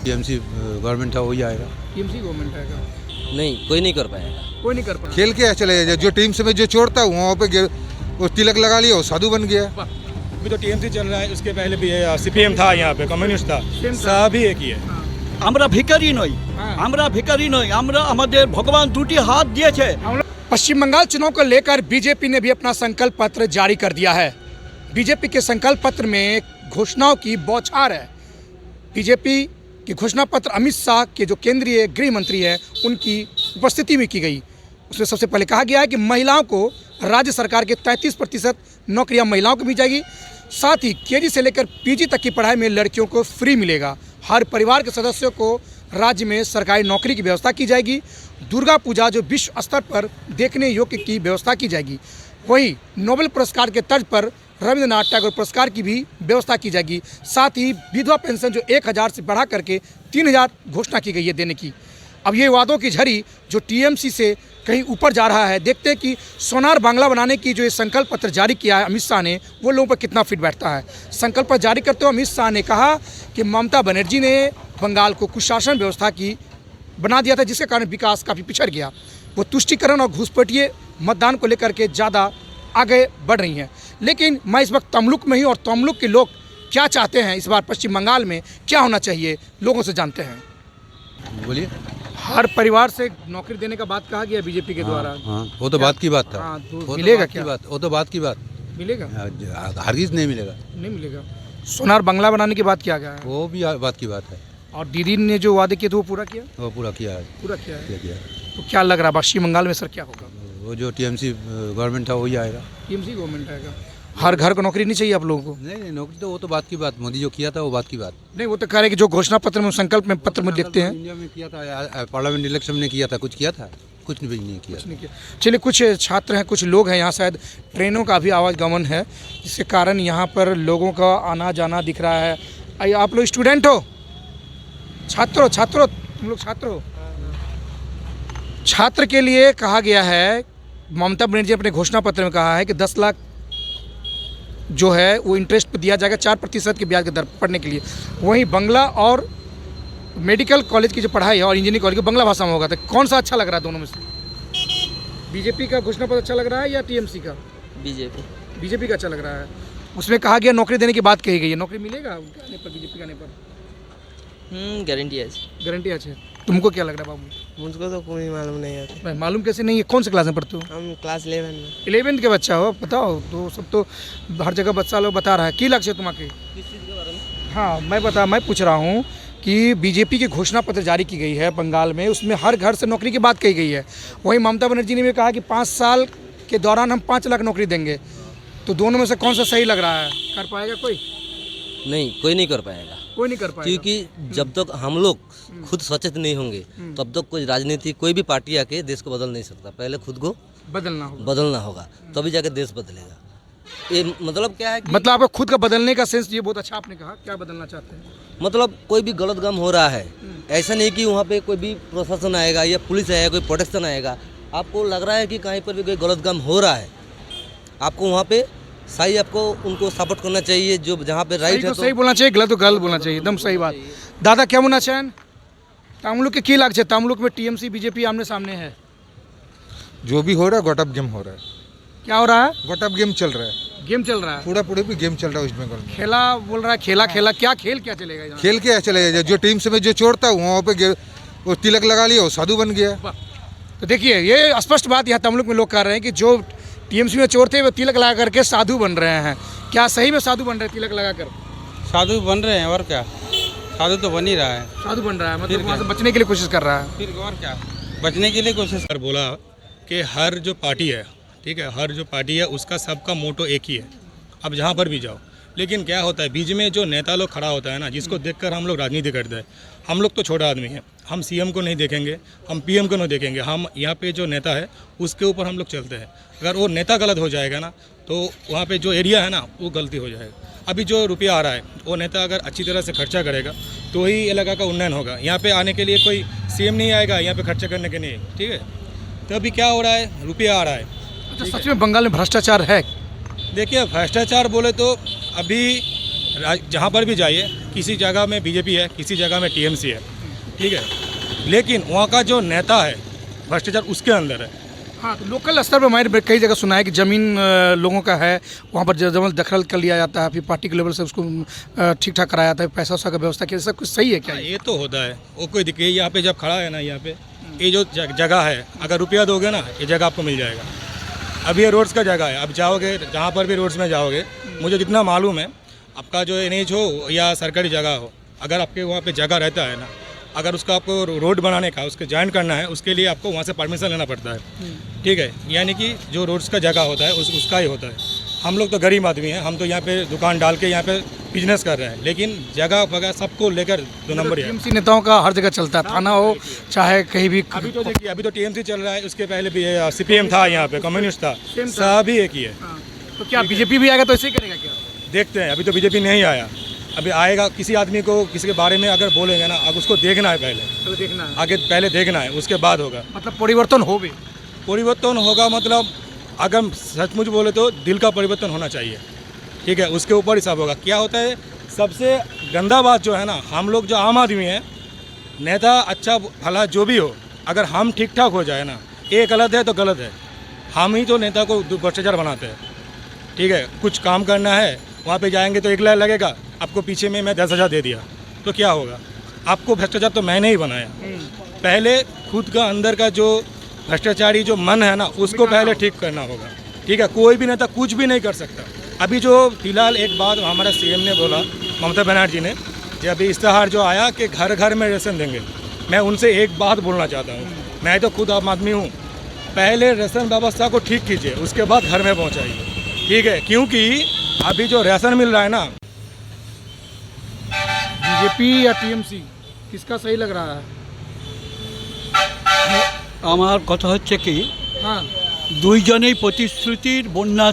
TMC government था वही आएगा। टीएमसी गवर्नमेंट आएगा? नहीं, कोई नहीं कर पाएगा। कोई नहीं कर पाएगा। खेल के चले जाए, जो टीम से में जो चोरता है वहाँ पे वो तिलक लगा लिया, वो साधु बन गया। अभी तो टीएमसी चल रहा है, उसके पहले भी सीपीएम था, यहाँ पे कम्युनिस्ट था, सभी एक ही है। আমরা ভিখারি নই, আমরা ভিখারি নই, আমরা আমাদের ভগবান দুটি হাত দিয়েছে। पश्चिम बंगाल चुनाव को लेकर बीजेपी ने भी अपना संकल्प पत्र जारी कर दिया है। बीजेपी के संकल्प पत्र में घोषणाओं की बौछार है। बीजेपी की घोषणा पत्र अमित शाह के जो केंद्रीय गृह मंत्री है उनकी उपस्थिति में की गई। उसमें सबसे पहले कहा गया है कि महिलाओं को राज्य सरकार के 33% नौकरियां महिलाओं को दी जाएगी। साथ ही केजी से लेकर पीजी तक की पढ़ाई में लड़कियों को फ्री मिलेगा। हर परिवार के सदस्यों को राज्य में सरकारी नौकरी की व्यवस्था की जाएगी। दुर्गा पूजा जो विश्व स्तर पर देखने योग्य की व्यवस्था की जाएगी। वहीं नोबेल पुरस्कार के तर्ज पर रविंद्रनाथ टैगोर पुरस्कार की भी व्यवस्था की जाएगी। साथ ही विधवा पेंशन जो 1000 से बढ़ा करके 3000 घोषणा की गई है देने की। अब ये वादों की झड़ी जो टीएमसी से कहीं ऊपर जा रहा है। देखते हैं कि सोनार बांग्ला बनाने की जो ये संकल्प पत्र जारी किया है अमित शाह ने, वो लोगों पर कितना फिट बैठता है। संकल्प पत्र जारी करते हुए अमित शाह ने कहा कि ममता बनर्जी ने बंगाल को कुशासन व्यवस्था की बना दिया था, जिसके कारण विकास काफ़ी पिछड़ गया। वो तुष्टिकरण और घुसपैठिए मतदान को लेकर के ज़्यादा आगे बढ़ रही हैं। लेकिन मैं इस वक्त तमलुक में ही, और तमलुक के लोग क्या चाहते हैं इस बार पश्चिम बंगाल में क्या होना चाहिए, लोगों से जानते हैं। बोलिए। हर परिवार से नौकरी देने का बात कहा गया बीजेपी के द्वारा। हाँ, वो तो बात की बात था। हाँ, तो वो मिलेगा तो क्या? वो तो बात की बात मिलेगा? हरगिज नहीं मिलेगा। नहीं मिलेगा। सोनार बांग्ला बनाने की बात किया गया है, वो भी बात की बात है। और दीदी ने जो वादे किए थे वो पूरा किया? वो पूरा किया है। पूरा किया है। किया। तो क्या लग रहा है पश्चिम बंगाल में सर क्या होगा? वो जो टीएमसी गवर्नमेंट था वही आएगा। टीएमसी गवर्नमेंट आएगा। हर घर को नौकरी नहीं चाहिए आप लोगों को? नहीं, नौकरी तो वो तो बात की बात, मोदी जो किया था वो बात की बात। नहीं, वो तो कह रहे कि जो घोषणा पत्र में संकल्प में पत्र में लिखते हैं। इंडिया में किया था, पार्लियामेंट इलेक्शन में किया था, कुछ किया था? कुछ भी नहीं किया। कुछ नहीं किया। चलिए, कुछ छात्र हैं, कुछ लोग हैं यहाँ, शायद ट्रेनों का भी आवागमन है, जिसके कारण यहाँ पर लोगों का आना जाना दिख रहा है। आइए, आप लोग स्टूडेंट हो? छात्र तुम लोग छात्र हो? छात्र के लिए कहा गया है, ममता बनर्जी अपने घोषणा पत्र में कहा है कि 10 लाख जो है वो इंटरेस्ट पर दिया जाएगा 4% के ब्याज के दर पर पढ़ने के लिए। वहीं बंगला और मेडिकल कॉलेज की जो पढ़ाई है और इंजीनियरिंग कॉलेज की बंगला भाषा में होगा। तो कौन सा अच्छा लग रहा है दोनों में से? बीजेपी का घोषणा पत्र अच्छा लग रहा है या टीएमसी का? बीजेपी का अच्छा लग रहा है। उसमें कहा गया नौकरी देने की बात कही गई है। नौकरी मिलेगा आने पर, बीजेपी का आने पर? गारंटी है। गारंटी अच्छी है। तुमको क्या लग रहा है बाबू? मुझको तो कोई मालूम नहीं है। मालूम कैसे नहीं है? कौन से क्लास में पढ़ते हो? हम क्लास 11 में। 11th के बच्चा हो, बताओ। तो सब तो हर जगह बच्चा लोग बता रहा है। की लक्ष्य तुम्हारे? हाँ, मैं पूछ रहा हूँ कि बीजेपी की घोषणा पत्र जारी की गई है बंगाल में, उसमें हर घर से नौकरी की बात कही गई है। वहीं ममता बनर्जी ने भी कहा कि 5 साल के दौरान हम 5 लाख नौकरी देंगे। तो दोनों में से कौन सा सही लग रहा है? कर पाएगा कोई? नहीं, कोई नहीं कर पाएगा। कोई नहीं कर पाएगा, क्योंकि जब तक हम लोग खुद सचेत नहीं होंगे तब तक कोई राजनीति, कोई भी पार्टी आके देश को बदल नहीं सकता। पहले खुद को बदलना होगा तभी जाके देश बदलेगा। ये मतलब क्या है कि मतलब आपको खुद का बदलने का सेंस, ये बहुत अच्छा आपने कहा। क्या बदलना चाहते हैं? मतलब कोई भी गलत काम हो रहा है, ऐसा नहीं कि वहाँ पे कोई भी प्रशासन आएगा या पुलिस आएगा, कोई प्रोटेक्शन आएगा। आपको लग रहा है कि कहीं पर भी कोई गलत काम हो रहा है, आपको वहाँ पे सही, आपको उनको सपोर्ट करना चाहिए। जो जहाँ पे राइट है तो सही बोलना चाहिए, गलत तो गलत बोलना चाहिए। एकदम सही बात। दादा क्या बोलना चाहें? तमलुक के की लक्ष्य? तमलुक में टीएमसी बीजेपी आमने सामने है। जो भी हो रहा है गोटअप गेम हो रहा है। क्या हो रहा है? गोटअप गेम चल रहा है। गेम चल रहा है? पूरा भी गेम चल रहा है वेस्ट बंगाल में। खेला बोल रहा है, खेला क्या खेल क्या चलेगा? खेल के चले जाए, जो टीम से में जो चोरता है वहाँ पे वो तिलक लगा लिया, वो साधु बन गया। तो देखिए, ये स्पष्ट बात यहाँ तमलुक में लोग कह रहे हैं कि जो टीएमसी में चोर थे वो तिलक लगा करके साधु बन रहे हैं। क्या सही में साधु बन रहे हैं तिलक लगा कर? साधु बन रहे हैं, और क्या, साधु तो बन ही रहा है। साधु बन रहा है, मतलब वहाँ से बचने के लिए कोशिश कर रहा है। फिर और क्या, बचने के लिए कोशिश कर बोला कि हर जो पार्टी है, ठीक है, हर जो पार्टी है उसका सबका मोटो एक ही है। अब जहाँ पर भी जाओ, लेकिन क्या होता है बीच में जो नेता लोग खड़ा होता है ना, जिसको देखकर हम लोग राजनीति करते हैं। हम लोग तो छोटा आदमी हैं, हम सीएम को नहीं देखेंगे, हम पीएम को नहीं देखेंगे, हम यहाँ पे जो नेता है उसके ऊपर हम लोग चलते हैं। अगर वो नेता गलत हो जाएगा ना, तो वहाँ पे जो एरिया है ना वो गलती हो जाएगा। अभी जो रुपया आ रहा है वो नेता अगर अच्छी तरह से खर्चा करेगा तो ही इलाका का उन्नयन होगा। यहाँ पे आने के लिए कोई सीएम नहीं आएगा यहाँ पे खर्चा करने के लिए, ठीक है। तो अभी क्या हो रहा है, रुपया आ रहा है। अच्छा, सच में बंगाल में भ्रष्टाचार है? देखिए, भ्रष्टाचार बोले तो अभी जहाँ पर भी जाइए, किसी जगह में बीजेपी है, किसी जगह में टीएमसी है, ठीक है, लेकिन वहाँ का जो नेता है भ्रष्टाचार उसके अंदर है। हाँ, तो लोकल स्तर पर मैंने कई जगह सुना है कि ज़मीन लोगों का है, वहाँ पर जबरदस्त दखल कर लिया जाता है, फिर पार्टी के लेवल से उसको ठीक ठाक कराया जाता है, पैसा वैसा का व्यवस्था किया, सब कुछ सही है क्या? ये तो होता है, वो कोई दिक्कत, यहाँ पे जब खड़ा है ना, यहाँ पे ये जो जगह है, अगर रुपया दोगे ना ये जगह आपको मिल जाएगा। अब ये रोड्स का जगह है, अब जाओगे जहाँ पर भी रोड्स में जाओगे, मुझे जितना मालूम है, आपका जो NH हो या सरकारी जगह हो, अगर आपके वहाँ पे जगह रहता है ना, अगर उसका आपको रोड बनाने का उसके ज्वाइन करना है, उसके लिए आपको वहाँ से परमिशन लेना पड़ता है, ठीक है। यानी कि जो रोड्स का जगह होता है उसका ही होता है। हम लोग तो गरीब आदमी हैं, हम तो यहाँ पे दुकान डाल के यहाँ पे बिजनेस कर रहे हैं, लेकिन जगह वगैरह सबको लेकर 2 नंबर है। टीएमसी नेताओं का हर जगह चलता है, थाना हो चाहे कहीं भी। अभी तो देखिए, अभी तो टीएमसी चल रहा है, उसके पहले भी CPM था, यहाँ पे कम्युनिस्ट था, सभी एक ही है। तो क्या बीजेपी भी आएगा तो ऐसे ही करेगा क्या? देखते हैं, अभी तो बीजेपी नहीं आया, अभी आएगा। किसी आदमी को किसी के बारे में अगर बोलेंगे ना, अब उसको देखना है पहले, तो देखना है, आगे पहले देखना है, उसके बाद होगा। मतलब परिवर्तन हो भी। परिवर्तन होगा मतलब अगर सचमुच बोले तो दिल का परिवर्तन होना चाहिए, ठीक है, उसके ऊपर ही सब होगा। क्या होता है, सबसे गंदा बात जो है ना, हम लोग जो आम आदमी हैं, नेता अच्छा भला जो भी हो, अगर हम ठीक ठाक हो जाए ना, ये गलत है तो गलत है, हम ही तो नेता को भ्रष्टाचार बनाते हैं, ठीक है। कुछ काम करना है, वहाँ पे जाएंगे तो 1 लाख लगेगा, आपको पीछे में मैं 10,000 दे दिया तो क्या होगा? आपको भ्रष्टाचार तो मैंने ही बनाया। पहले खुद का अंदर का जो भ्रष्टाचारी जो मन है ना, उसको पहले ठीक करना होगा, ठीक है। कोई भी नेता कुछ भी नहीं कर सकता। अभी जो फिलहाल एक बात हमारा CM ने बोला, ममता बनर्जी ने, कि अभी इश्तेहार जो आया कि घर घर में राशन देंगे, मैं उनसे एक बात बोलना चाहता हूँ, मैं तो खुद आम आदमी हूँ, पहले राशन व्यवस्था को ठीक कीजिए, उसके बाद घर में पहुँचाइए, ठीक है। क्योंकि अभी जो राशन मिल रहा है ना, बीजेपी या टीएमसी किसका सही लग रहा है? আমার কথা হচ্ছে কি, हाँ, দুইজনেই প্রতিশ্রুতির বন্যা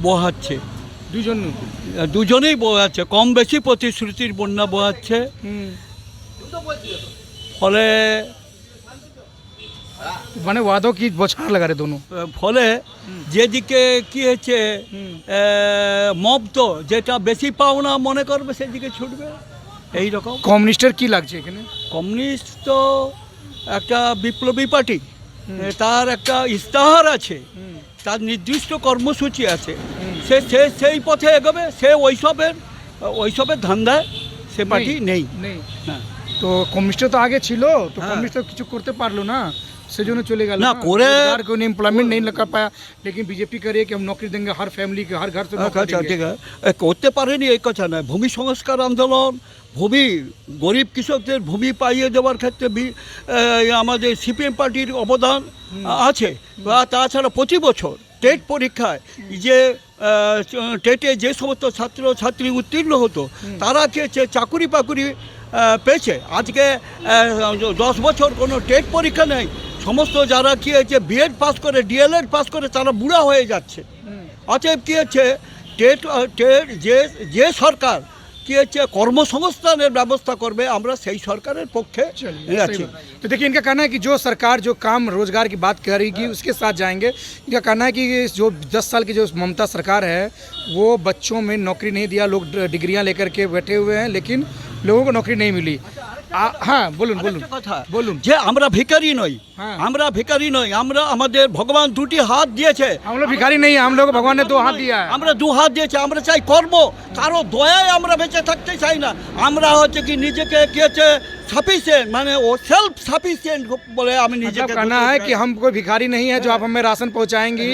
বহাচ্ছে, দুজনেই বহাচ্ছে, কম বেশি প্রতিশ্রুতির বন্যা বহাচ্ছে। ফলে মানে वादों की बौछार लगा रहे दोनों। ফলে যেদিকে কি হচ্ছে, মব তো যেটা বেশি পাওনা মনে করবে সেদিকে ছুটবে, এই রকম। কমিউনিস্টের কি লাগছে এখানে? কমিউনিস্ট তো একটা বিপ্লবী পার্টি, তার একটা ইস্তাহার আছে, তার নির্দিষ্ট কর্মসূচি আছে, সে সেই পথে এগোবে, সে ওইসবের ধান্দায় সে পার্টি নেই। হ্যাঁ, তো কমিউনিস্ট তো আগে ছিল, তো কমিউনিস্ট তো কিছু করতে পারলো না, সেজন্য চলে গেল না, করে को एम्प्लॉयमेंट नहीं लगा पाया, लेकिन बीजेपी करे कि हम नौकरी देंगे हर फैमिली के, हर घर से नौकरी আচ্ছা, देंगे। ঠিক আছে, করতে পারেনি এই কথা নয়। ভূমি সংস্কার আন্দোলন, ভূমি গরিব কৃষকদের ভূমি পাইয়ে দেওয়ার ক্ষেত্রে আমাদের CPM পার্টির অবদান আছে। বা তাছাড়া প্রতি বছর টেট পরীক্ষায় যে টেটে যে সমস্ত ছাত্রছাত্রী উত্তীর্ণ হতো, তারা কি চাকুরি পাকুরি পেয়েছে। আজকে 10 বছর কোনো টেট পরীক্ষা নেই, সমস্ত যারা কি হয়েছে B.Ed পাস করে, DLED পাস করে, তারা বুড়া হয়ে যাচ্ছে। অতএব কি হচ্ছে, টেট যে সরকার কি হচ্ছে কর্মসংস্থানের ব্যবস্থা করবে, আমরা সেই সরকারের পক্ষে আছি। तो देखिए, इनका कहना है कि जो सरकार जो काम रोजगार की बात करेगी उसके साथ जाएंगे। इनका कहना है कि जो 10 साल की जो ममता सरकार है, वो बच्चों में नौकरी नहीं दिया, लोग डिग्रियां लेकर के बैठे हुए हैं, लेकिन लोगों को नौकरी नहीं मिली। हाँ, बोलून কথা बोलून যে আমরা ভিখারি নই, হ্যাঁ। আমরা ভিখারি নই, আমরা আমাদের ভগবান 2টি হাত দিয়েছে, हम लोग भिखारी नहीं है, हम लोग भगवान ने 2 हाथ दिया है। আমরা 2 হাত দিয়েছে, আমরা চাই কর্ম, কারো দয়ায় আমরা বেঁচে থাকতে চাই না। আমরা হচ্ছে কি নিজেকে কি হচ্ছে সাফিসিয়েন্ট, মানে ও সেলফ সাফিসিয়েন্ট বলে আমি मतलब নিজেকে कहना है कि हम कोई भिखारी नहीं है जो आप हमें राशन पहुंचाएंगी,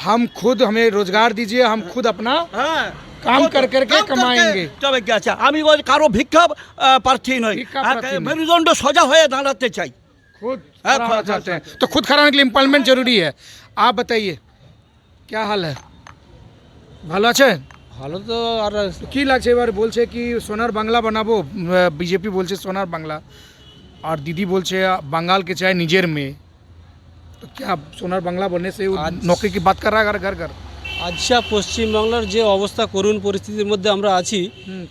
हम खुद, हमें रोजगार दीजिए, हम खुद अपना হ্যাঁ काम कर करके कमाएंगे। তবে কি আছে, আমি ওই কারো ভিক্ষা প্রার্থী নই, ভিক্ষা প্রার্থী নই। মেরুদণ্ড সোজা হয়ে দাঁড়াতে চাই। खुद हाँ, खड़ा होना चाहते हैं, तो खुद खड़ा होने के लिए एम्प्लॉयमेंट जरूरी है। आप बताइए क्या हाल है? ভালো আছেন? ভালো তো। আর কি লাগছে এবার? বলছে কি সোনার বাংলা বানাবো, বিজেপি বলছে সোনার বাংলা, और दीदी বলছে बंगाल के चाहे निजेर में, तो क्या सोनार बांग्ला बनने से वो नौकरी की बात कर रहा है घर घर? আচ্ছা, পশ্চিমবাংলার যে অবস্থা, করুণ পরিস্থিতির মধ্যে আমরা আছি,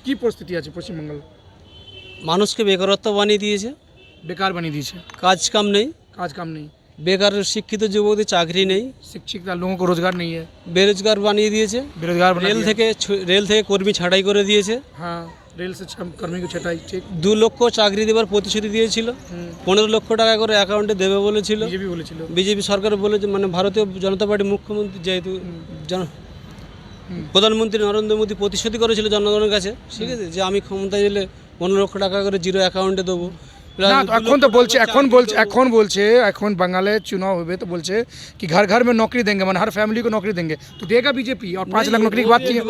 কি পরিস্থিতি আছে পশ্চিমবঙ্গের? মানুষকে বেকারত্ব বানিয়ে দিয়েছে, বেকার বানিয়ে দিয়েছে, কাজ কাম নেই, কাজ কাম নেই, বেকার শিক্ষিত যুবকদের চাকরি নেই, शिक्षित लोगों को रोजगार नहीं है, বেরোজগার বানিয়ে দিয়েছে, बेरोजगार बना রেল दिया। থেকে কর্মী ছাঁটাই করে দিয়েছে, हाँ, রেল সে কর্মীকে ছাঁটাই ঠিক 2 লক্ষ চাকরি দেওয়ার প্রতিশ্রুতি দিয়েছিল, 15 লক্ষ টাকা করে অ্যাকাউন্টে দেবে বলেছিল বিজেপি বলেছিল। বিজেপি সরকার বলেছে, মানে ভারতীয় জনতা পার্টি মুখ্যমন্ত্রী যেহেতু প্রধানমন্ত্রী নরেন্দ্র মোদী প্রতিশ্রুতি করেছিল জনগণের কাছে, ঠিক আছে, যে আমি ক্ষমতায় এলে 15 লক্ষ টাকা করে জিরো অ্যাকাউন্টে দেবো। না তো এখন তো বলছে এখন বাঙালে चुनाव हुए तो बोलছে कि घर घर में नौकरी देंगे, मतलब हर फैमिली को नौकरी देंगे, तो देगा बीजेपी। और 5 लाख नौकरी की बात की है,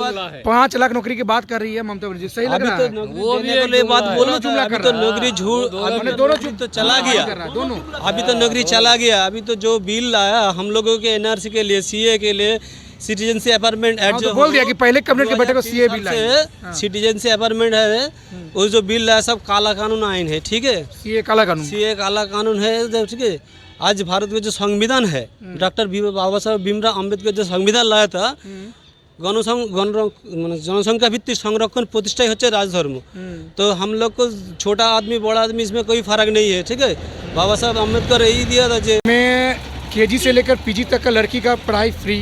5 लाख नौकरी की बात कर रही है ममता बनर्जी, सही लग रहा है? वो भी ये बात बोलो, अभी तो नौकरी झूठ, अभी दोनों तो चला गया, दोनों अभी तो नौकरी चला गया। अभी तो जो बिल लाया हम लोगों के एनआरसी के लिए, सीए के लिए, सिटीजन से अपार्टमेंट एक्ट तो बोल दिया कि पहले कैबिनेट के बैठक को सीए बिल लाए, सिटीजन से अपार्टमेंट है, वो जो बिल लाया सब काला कानून आइन है, ठीक है, सीए काला कानून। सीए काला कानून है, ठीक है। आज भारत का जो संविधान है, डॉक्टर बाबा साहब भीमराव अम्बेडकर जो संविधान लाया था, जनसंख्या भित्तिक संरक्षण प्रतिष्ठा होच्छे राजधर्म, तो हम लोग को छोटा आदमी बड़ा आदमी इसमें कोई फर्क नहीं है, ठीक है। बाबा साहब अम्बेडकर यही दिया था में केजी से लेकर पीजी तक का लड़की का पढ़ाई फ्री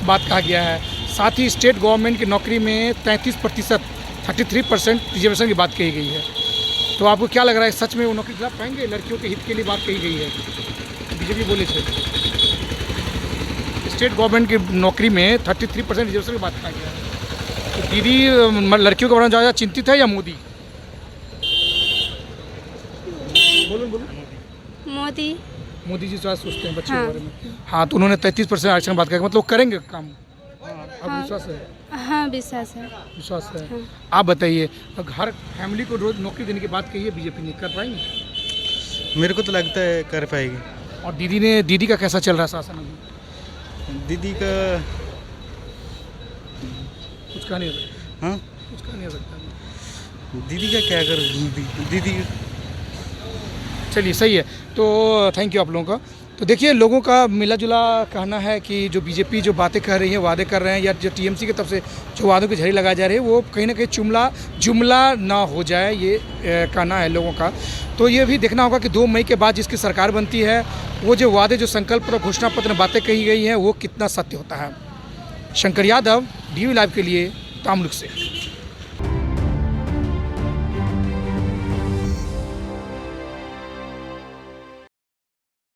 बात कहा गया है। साथ ही स्टेट गवर्नमेंट की नौकरी में 33% रिजर्वेशन की बात कही गई है। तो आपको क्या लग रहा है, सच में वो नौकरी खिलाफ पाएंगे? लड़कियों के हित के लिए बात कही गई है, बीजेपी बोले थे। स्टेट गवर्नमेंट की नौकरी में 33% रिजर्वेशन की बात कहा गया है, तो दीदी लड़कियों के बारे में ज़्यादा चिंतित है या मोदी? मोदी। मोदी जी ज़्यादा सोचते हैं बच्चों के बारे में। हाँ, तो उन्होंने 33% आरक्षण की बात कहा, मतलब करेंगे काम, आपको विश्वास है? हाँ विश्वास है। विश्वास है। आप बताइए, हर फैमिली को रोज नौकरी देने की बात कही है बीजेपी ने, कर पाएंगे? मेरे को तो लगता है कर पाएगी। और दीदी का कैसा चल रहा है शासन अभी? दीदी का कुछ कहा नहीं हो सकता। हाँ, कुछ कहा नहीं हो सकता। दीदी का क्या कर, दीदी चलिए सही है, तो थैंक यू आप लोगों का। तो देखिए, लोगों का मिला जुला कहना है कि जो बीजेपी जो बातें कर रही है, वादे कर रहे हैं, या जो टीएमसी की तरफ से जो वादों की झड़ी लगाई जा रही है, वो कहीं ना कहीं जुमला ना हो जाए, ये कहना है लोगों का। तो ये भी देखना होगा कि 2 मई के बाद जिसकी सरकार बनती है, वो जो वादे, जो संकल्प और घोषणा पत्र में बातें कही गई हैं, वो कितना सत्य होता है। शंकर यादव, DV लाइव के लिए तामलुक से।